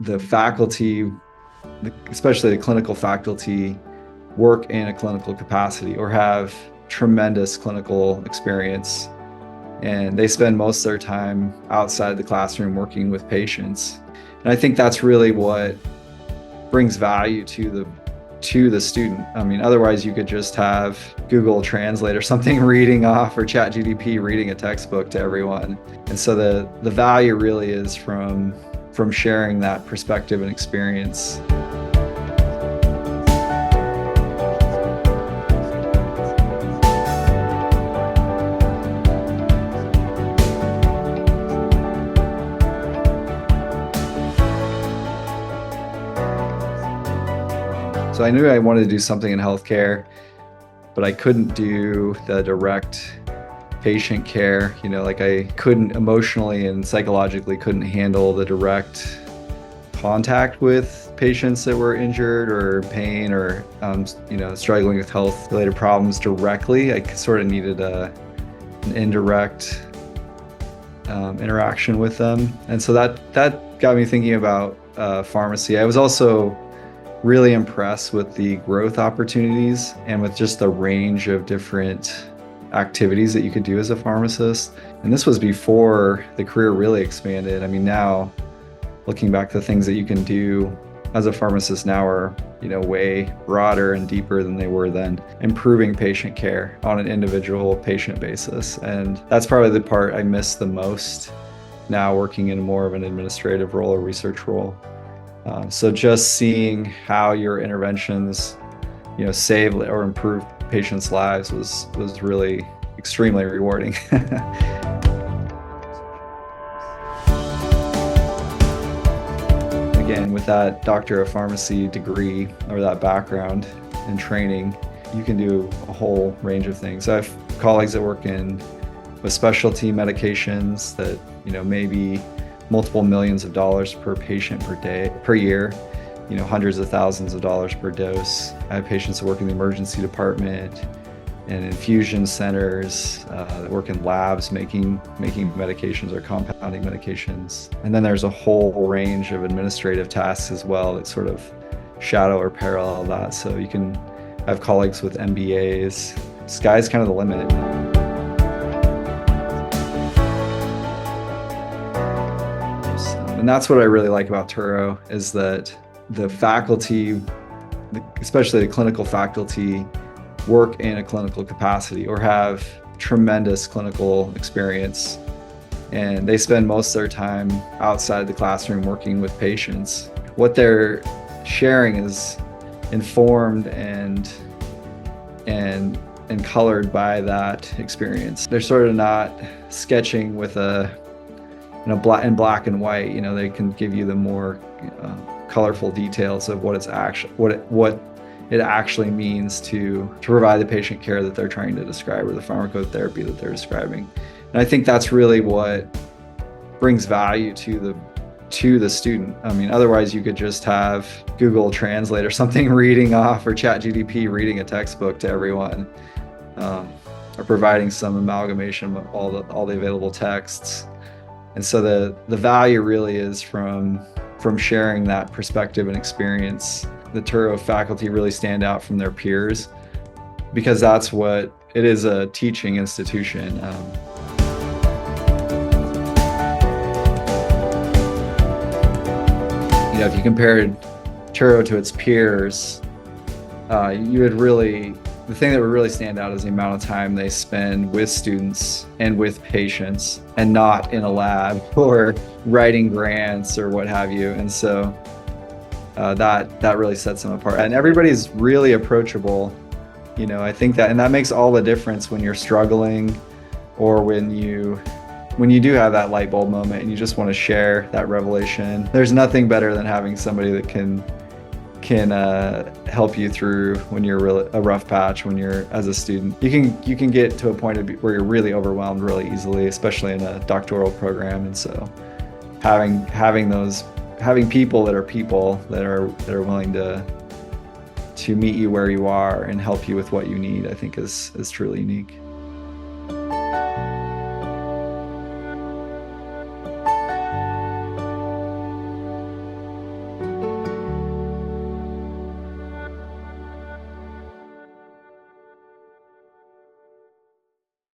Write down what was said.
the faculty, especially the clinical faculty, work in a clinical capacity or have tremendous clinical experience. And they spend most of their time outside the classroom working with patients. And I think that's really what brings value to the student. I mean, otherwise you could just have Google Translate or something reading off, or ChatGPT reading a textbook to everyone. And so the value really is from sharing that perspective and experience. So I knew I wanted to do something in healthcare, but I couldn't do the direct patient care. Like I couldn't emotionally and psychologically couldn't handle the direct contact with patients that were injured or pain or struggling with health-related problems directly. I sort of needed an indirect interaction with them, and so that got me thinking about pharmacy. I was also really impressed with the growth opportunities and with just the range of different activities that you could do as a pharmacist. And this was before the career really expanded. I mean, now looking back, the things that you can do as a pharmacist now are, way broader and deeper than they were then. Improving patient care on an individual patient basis. And that's probably the part I miss the most now, working in more of an administrative role or research role. So just seeing how your interventions, save or improve patients' lives was really extremely rewarding. Again, with that Doctor of Pharmacy degree or that background and training, you can do a whole range of things. I have colleagues that work with specialty medications that, maybe multiple millions of dollars per patient per year, hundreds of thousands of dollars per dose. I have patients that work in the emergency department and infusion centers that work in labs making medications or compounding medications. And then there's a whole range of administrative tasks as well that sort of shadow or parallel that. So you can have colleagues with MBAs. Sky's kind of the limit. And that's what I really like about Touro, is that the faculty, especially the clinical faculty, work in a clinical capacity or have tremendous clinical experience. And they spend most of their time outside the classroom working with patients. What they're sharing is informed and colored by that experience. They're sort of not sketching with in black and white. They can give you the more colorful details of what it actually means to provide the patient care that they're trying to describe, or the pharmacotherapy that they're describing. And I think that's really what brings value to the student. I mean, otherwise you could just have Google Translate or something reading off, or ChatGPT reading a textbook to everyone, or providing some amalgamation of all the available texts. And so the value really is from sharing that perspective and experience. The Touro faculty really stand out from their peers because that's what it is, a teaching institution. If you compared Touro to its peers, the thing that would really stand out is the amount of time they spend with students and with patients, and not in a lab or writing grants or what have you. And so that really sets them apart. And everybody's really approachable. I think that makes all the difference when you're struggling, or when you do have that light bulb moment and you just want to share that revelation. There's nothing better than having somebody that can help you through when you're a rough patch. When you're, as a student, you can get to a point where you're really overwhelmed really easily, especially in a doctoral program. And so having people that are willing to meet you where you are and help you with what you need, I think is truly unique.